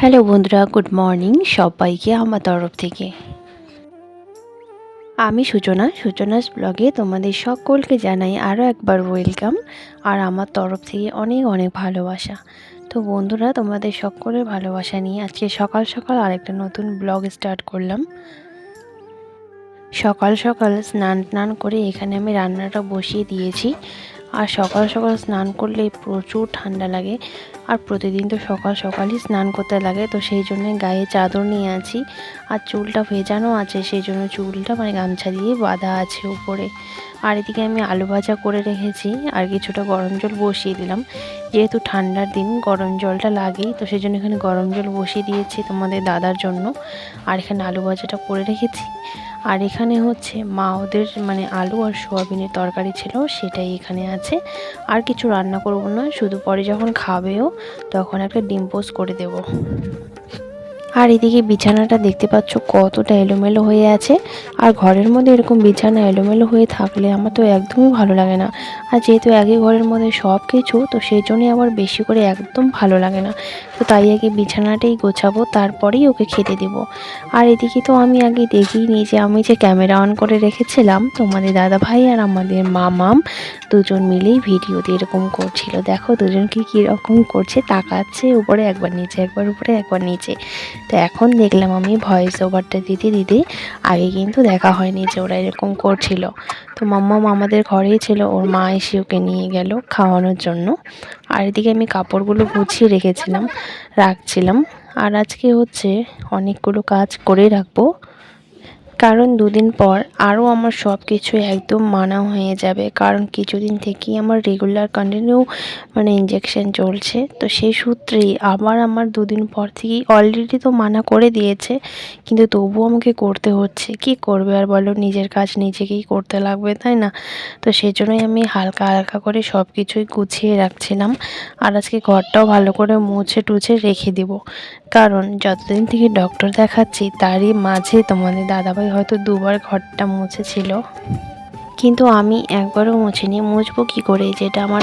Hello বন্ধুরা, good morning সবাইকে আমার তরফ থেকে। আমি সূচনাস ব্লগে তোমাদের সকলকে জানাই আরও একবার ওয়েলকাম। আর আমার তরফ থেকে অনেক অনেক ভালোবাসা। তো বন্ধুরা, তোমাদের সকলের ভালোবাসা নিয়ে আজকে সকাল সকাল আরেকটা নতুন ব্লগ স্টার্ট করলাম। সকাল সকাল স্নান করে এখানে আমি রান্নাটা বসিয়ে দিয়েছি। আর সকাল সকাল স্নান করলে প্রচুর ঠান্ডা লাগে, আর প্রতিদিন তো সকাল সকালই স্নান করতে লাগে, তো সেই জন্য গায়ে চাদর নিয়ে আছি। আর চুলটা ভেজানো আছে, সেই জন্য চুলটা গামছা দিয়ে বাঁধা আছে উপরে। আর এদিকে আমি আলু ভাজা করে রেখেছি, আর কিছুটা গরম জল বসিয়ে দিলাম। যেহেতু ঠান্ডার দিন গরম জলটা লাগেই, তো সেই জন্য এখানে গরম জল বসিয়ে দিয়েছি তোমাদের দাদার জন্য। আর এখানে আলু ভাজাটা করে রেখেছি। আর এখানে হচ্ছে মা ওদের আলু আর সোয়াবিনের তরকারি ছিল, সেটাই এখানে আছে। আর কিছু রান্না করব না, শুধু পরে যখন খাবেও তখন একটা ডিম পোস্ট করে দেব। আর এদিকে বিছানাটা দেখতে পাচ্ছ কতটা এলোমেলো হয়ে আছে। আর ঘরের মধ্যে এরকম বিছানা এলোমেলো হয়ে থাকলে আমার তো একদমই ভালো লাগে না। আর যেহেতু একই ঘরের মধ্যে সব কিছু, তো সেই জন্যই আবার বেশি করে একদম ভালো লাগে না। তো তাই আগে বিছানাটাই গোছাবো, তারপরেই ওকে খেতে দেব। আর এদিকে তো আমি আগে দেখিনি যে আমি যে ক্যামেরা অন করে রেখেছিলাম, তোমাদের দাদা ভাই আর আমাদের মামাম দুজন মিলেই ভিডিওতে এরকম করছিল। দেখো দুজনকে কীরকম করছে, তাকাচ্ছে উপরে একবার নিচে, একবার উপরে একবার নিচে। তো এখন দেখলাম আমি ভয়েস ওভারটা দিতে দিতে, আগে কিন্তু দেখা হয়নি যে ওরা এরকম করছিল। তো মাম্মাম আমাদের ঘরেই ছিল, ওর মা এসে ওকে নিয়ে গেল খাওয়ানোর জন্য। আর এদিকে আমি কাপড়গুলো গুছিয়ে রাখছিলাম। আর আজকে হচ্ছে অনেকগুলো কাজ করে রাখবো, কারণ দুদিন পর আরও আমার সব কিছু একদম মানা হয়ে যাবে। কারণ কিছুদিন থেকেই আমার রেগুলার কন্টিনিউ ইঞ্জেকশন চলছে, তো সেই সূত্রেই আবার আমার দুদিন পর থেকেই অলরেডি তো মানা করে দিয়েছে, কিন্তু তবুও আমাকে করতে হচ্ছে। কি করবে আর বলো, নিজের কাজ নিজেকেই করতে লাগবে, তাই না? তো সেই জন্যই আমি হালকা হালকা করে সব কিছুই গুছিয়ে রাখছিলাম। আর আজকে ঘরটাও ভালো করে মুছে টুছে রেখে দিব, কারণ যতদিন থেকে ডক্টর দেখাচ্ছি তারই মাঝে তোমাদের দাদাভাই হয়তো দুবার ঘরটা মুছেছিল, কিন্তু আমি একবারও মুছিনি। মুছবো কী করে, যেটা আমার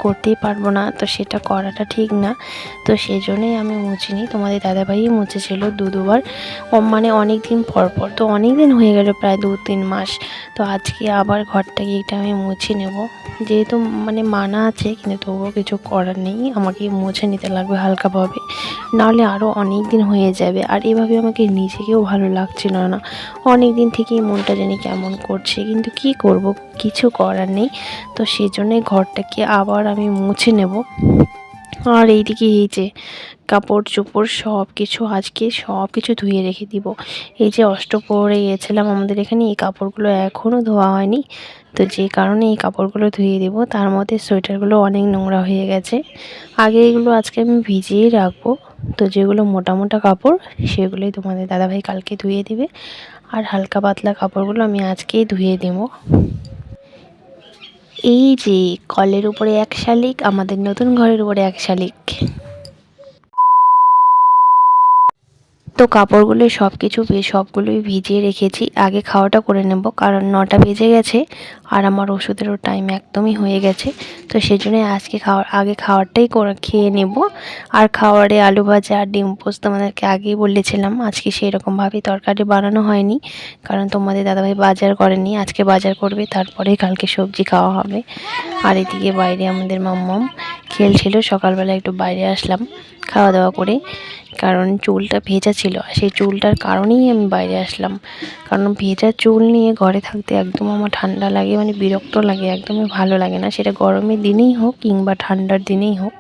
করতেই পারবো না, তো সেটা করাটা ঠিক না। তো সেই জন্যই আমি মুছিনি, তোমাদের দাদাভাইই মুছেছিল দুবার। ও অনেক দিন পর পর, তো অনেক দিন হয়ে গেল, প্রায় 2-3 মাস। তো আজকে আবার ঘরটাকে এটা আমি মুছে নেব, যেহেতু মানা আছে, কিন্তু তবুও কিছু করার নেই, আমাকে মুছে নিতে লাগবে হালকাভাবে, নাহলে আরও অনেক দিন হয়ে যাবে। আর এভাবে আমাকে নিজেকেও ভালো লাগছিল না, অনেক দিন থেকেই মনটা জানি কেমন করছে, কিন্তু কি করব, কিছু করার নেই। তো সেই জন্যই ঘরটাকে আবার আমি মুছে নেব। আর এইদিকে এই যে কাপড় চোপড় সব কিছু আজকে সব কিছু ধুয়ে রেখে দিব। এই যে অষ্টপ্রহরে গিয়েছিলাম আমাদের এখানে, এই কাপড়গুলো এখনও ধোয়া হয়নি, তো যে কারণে এই কাপড়গুলো ধুয়ে দেব। তার মধ্যে সোয়েটারগুলো অনেক নোংরা হয়ে গেছে, আগে এগুলো আজকে আমি ভিজিয়েই রাখবো। তো যেগুলো মোটা মোটা কাপড় সেগুলোই তোমাদের দাদাভাই কালকে ধুয়ে দেবে, আর হালকা পাতলা কাপড়গুলো আমি আজকেই ধুয়ে দেব। এই যে কলের উপরে এক শালিক, আমাদের নতুন ঘরের উপরে এক শালিক। তো কাপড়গুলো সবগুলোই ভিজিয়ে রেখেছি, আগে খাওয়াটা করে নেব, কারণ 9টা বেজে গেছে আর আমার ওষুধেরও টাইম একদমই হয়ে গেছে। তো সেই জন্য আজকে আগে খাওয়ারটাই খেয়ে নেব। আর খাওয়ারে আলু ভাজা আর ডিম পোস্ত তোমাদেরকে আগেই বলেছিলাম, আজকে সেরকমভাবেই তরকারি বানানো হয়নি, কারণ তোমাদের দাদাভাই বাজার করেনি, আজকে বাজার করবে, তারপরে কালকে সবজি খাওয়া হবে। আর এদিকে বাইরে আমাদের মাম্মাম খেলছিল, সকালবেলা একটু বাইরে আসলাম খাওয়া দাওয়া করে, কারণ চুলটা ভেজা ছিল, আর সেই চুলটার কারণেই আমি বাইরে আসলাম। কারণ ভেজা চুল নিয়ে ঘরে থাকতে একদম আমার ঠান্ডা লাগে, বিরক্ত লাগে, একদমই ভালো লাগে না, সেটা গরমের দিনেই হোক কিংবা ঠান্ডার দিনেই হোক।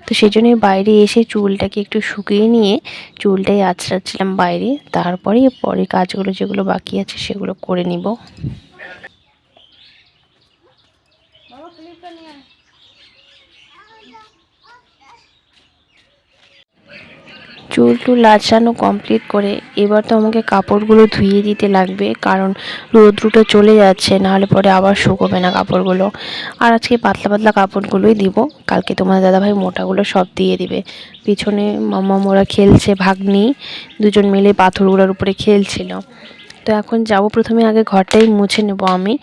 তো সেই জন্যই বাইরে এসে চুলটাকে একটু শুকিয়ে নিয়ে চুলটাই আঁচড়াচ্ছিলাম বাইরে, তারপরে পরে কাজগুলো যেগুলো বাকি আছে সেগুলো করে নিব। চুল টুল আঁচড়ানো কমপ্লিট করে এবার তো আমাকে কাপড়গুলো ধুয়ে দিতে লাগবে, কারণ রোদ্রুটা চলে যাচ্ছে, নাহলে পরে আবার শুকোবে না কাপড়গুলো। আর আজকে পাতলা পাতলা কাপড়গুলোই দিব, কালকে তোমার দাদাভাই মোটাগুলো সব দিয়ে দিবে। পিছনে মাম্মা ওরা খেলছে, ভাগ্নি দুজন মিলে পাথরগুলোর উপরে খেলছিল। তো এখন যাব, প্রথমে আগে ঘরটাই মুছে নেব আমি।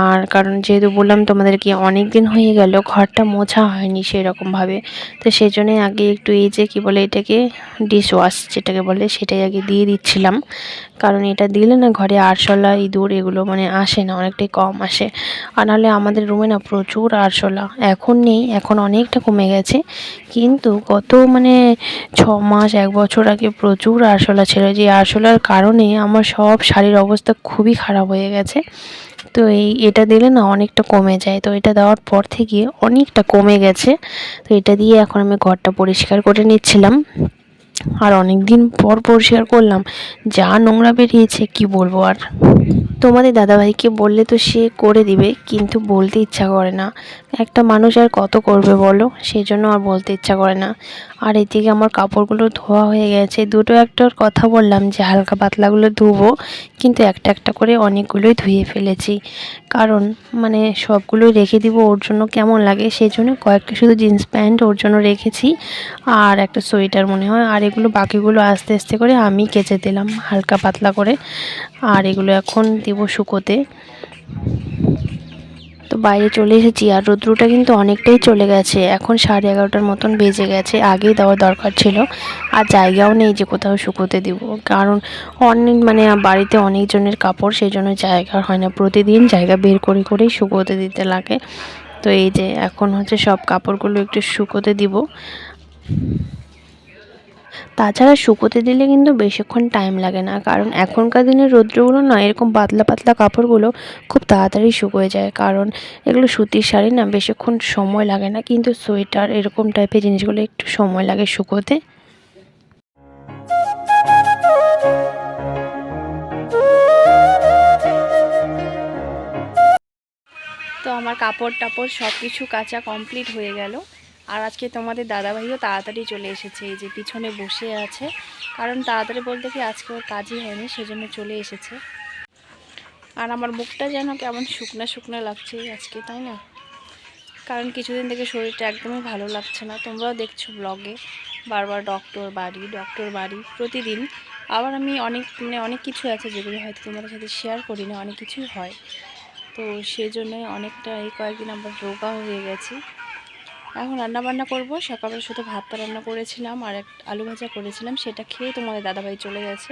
আর কারণ যেহেতু বললাম তোমাদেরকে অনেক দিন হয়ে গেল ঘরটা মোছা হয়নি সেরকমভাবে, তো সেই জন্যই আগে একটু এই যে কী বলে এটাকে, ডিশ ওয়াশ যেটাকে বলে, সেটাই আগে দিয়ে দিচ্ছিলাম। কারণ এটা দিলে না ঘরে আরশোলা ইঁদুর এগুলো মানে আসে না, অনেকটাই কম আসে। আর নাহলে আমাদের রুমে না প্রচুর আরশোলা, এখন নেই, এখন অনেকটা কমে গেছে, কিন্তু গত মানে 6 মাস 1 বছর আগে প্রচুর আরশোলা ছিল। যে আরশোলার কারণে আমার সব শাড়ির অবস্থা খুবই খারাপ হয়ে গেছে। তো এটা দিলে না অনেকটা কমে যায়, তো এটা দেওয়ার পর থেকে অনেকটা কমে গেছে। তো এটা দিয়ে এখন আমি ঘরটা পরিষ্কার করে নিচ্ছিলাম। আর অনেক দিন পর পরিষ্কার করলাম, যা নোংরা বেরিয়েছে কি বলবো আর। তোমাদের দাদাভাইকে বললে তো সে করে দিবে, কিন্তু বলতে ইচ্ছা করে না। একটা মানুষ আর কত করবে বলো, সেই জন্য আর বলতে ইচ্ছা করে না। আর এদিকে আমার কাপড়গুলো ধোয়া হয়ে গেছে, দুটো একটার কথা বললাম যে হালকা পাতলাগুলো ধুবো, কিন্তু একটা একটা করে অনেকগুলোই ধুয়ে ফেলেছি। কারণ মানে সবগুলোই রেখে দিব ওর জন্য কেমন লাগে, সেই জন্য কয়েকটা শুধু জিন্স প্যান্ট ওর জন্য রেখেছি, আর একটা সোয়েটার মনে হয়। আর এগুলো বাকিগুলো আস্তে আস্তে করে আমি কেচে দিলাম হালকা পাতলা করে। আর এগুলো এখন দিব শুকোতে। তো বাইরে চলে এসেছি, আর রৌদ্রটা কিন্তু অনেকটাই চলে গেছে, এখন 11:30টার মতন বেজে গেছে, আগেই দেওয়ার দরকার ছিল। আর জায়গাও নেই যে কোথাও শুকোতে দিব, কারণ অনেক মানে বাড়িতে অনেকজনের কাপড়, সেই জন্য জায়গা হয় না, প্রতিদিন জায়গা বের করে করেই শুকোতে দিতে লাগে। তো এই যে এখন হচ্ছে সব কাপড়গুলো একটু শুকোতে দিব। তাছাড়া শুকোতে দিলে কিন্তু বেশিক্ষণ টাইম লাগে না, কারণ এখনকার দিনের রৌদ্রগুলো না এরকম পাতলা পাতলা কাপড়গুলো খুব তাড়াতাড়ি শুকিয়ে যায়, কারণ এগুলো সুতির শাড়ি না, বেশিক্ষণ সময় লাগে না, কিন্তু সোয়েটার এরকম টাইপের জিনিসগুলো একটু সময় লাগে শুকোতে। তো আমার কাপড় টাপড় সব কিছু কাচা কমপ্লিট হয়ে গেল। আর আজকে তোমাদের দাদাভাইও তাড়াতাড়ি চলে এসেছে, এই যে পিছনে বসে আছে, কারণ তাড়াতাড়ি বলতে কি আজকে ওর কাজই হয়নি, সেজন্য চলে এসেছে। আর আমার মুখটা যেন কেমন শুকনা শুকনা লাগছে আজকে, তাই না? কারণ কিছুদিন থেকে শরীরটা একদমই ভালো লাগছে না, তোমরাও দেখছো ব্লগে বারবার ডক্টর বাড়ি প্রতিদিন। আবার আমি অনেক কিছু আছে যেগুলো হয়তো তোমাদের সাথে শেয়ার করি না, অনেক কিছুই হয়। তো সেই জন্যই অনেকটা এই কয়েকদিন আমরা রোগা হয়ে গেছি। এখন রান্নাবান্না করব, সকালে শুধু ভাতটা রান্না করেছিলাম আর একটা আলু ভাজা করেছিলাম, সেটা খেয়ে তোমাদের দাদাভাই চলে গেছে।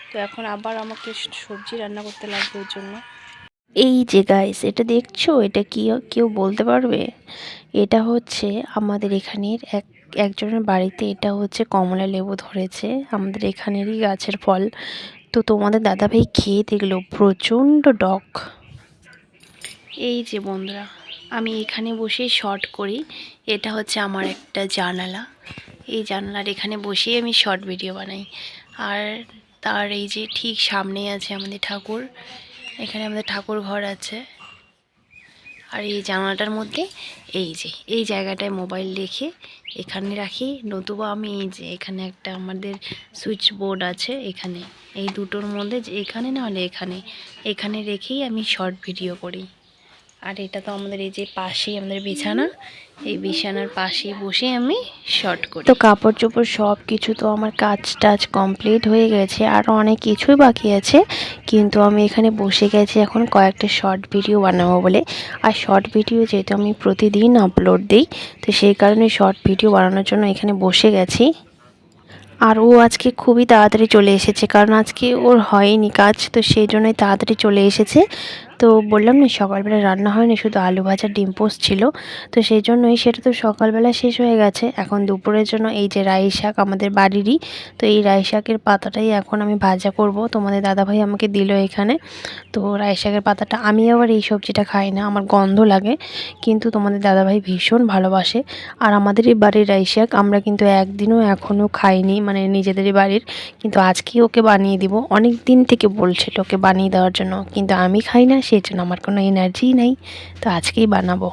তো এখন আবার আমাকে সবজি রান্না করতে লাগবে ওর জন্য। এই যে গাইস, এটা দেখছো, এটা কি কেউ বলতে পারবে? এটা হচ্ছে আমাদের এখানের একজনের বাড়িতে, এটা হচ্ছে কমলা লেবু ধরেছে, আমাদের এখানেরই গাছের ফল। তো তোমাদের দাদাভাই খেয়ে দেখলো, প্রচণ্ড টক। এই যে বন্ধুরা, আমি এখানে বসে শর্ট করি, এটা হচ্ছে আমার একটা জানালা, এই জানালার এখানে বসেই আমি শর্ট ভিডিও বানাই। আর তার এই যে ঠিক সামনেই আছে আমাদের ঠাকুর, এখানে আমাদের ঠাকুর ঘর আছে। আর এই জানালাটার মধ্যে এই যে এই জায়গাটায় মোবাইল রেখে এখানে রাখি, নতুবা আমি এই যে এখানে একটা আমাদের সুইচ বোর্ড আছে, এখানে এই দুটোর মধ্যে যে এখানে না হলে এখানে রেখেই আমি শর্ট ভিডিও করি। আর এটা তো আমাদের এই যে পাশেই আমাদের বিছানা, এই বিছানার পাশে বসে আমি শর্ট করি। তো কাপড় চোপড় সব কিছু তো আমার কাজ টাজ কমপ্লিট হয়ে গেছে, আর অনেক কিছুই বাকি আছে, কিন্তু আমি এখানে বসে গেছি এখন কয়েকটা শর্ট ভিডিও বানাবো বলে। আর শর্ট ভিডিও যেহেতু আমি প্রতিদিন আপলোড দিই, তো সেই কারণে শর্ট ভিডিও বানানোর জন্য এখানে বসে গেছি। আর ও আজকে খুবই তাড়াতাড়ি চলে এসেছে, কারণ আজকে ওর হয়নি কাজ, তো সেই জন্যই তাড়াতাড়ি চলে এসেছে। তো বললাম না সকালবেলা রান্না হয়নি, শুধু আলু ভাজা ডিম পোস্ট ছিল, তো সেই জন্যই সেটা তো সকালবেলা শেষ হয়ে গেছে। এখন দুপুরের জন্য এই যে রাই শাক আমাদের বাড়িরই, তো এই রাই শাকের পাতাটাই এখন আমি ভাজা করব, তোমাদের দাদাভাই আমাকে দিল এখানে। তো রাই শাকের পাতাটা, আমি আবার এই সবজিটা খাই না, আমার গন্ধ লাগে, কিন্তু তোমাদের দাদাভাই ভীষণ ভালোবাসে। আর আমাদের এই বাড়ির রাই শাক আমরা কিন্তু একদিনও এখনও খাইনি, মানে নিজেদেরই বাড়ির, কিন্তু আজকেই ওকে বানিয়ে দিব, অনেক দিন থেকে বলছিল ওকে বানিয়ে দেওয়ার জন্য, কিন্তু আমি খাই না, সেই জন্য আমার কোনো এনার্জিই নেই, তো আজকেই বানাবো।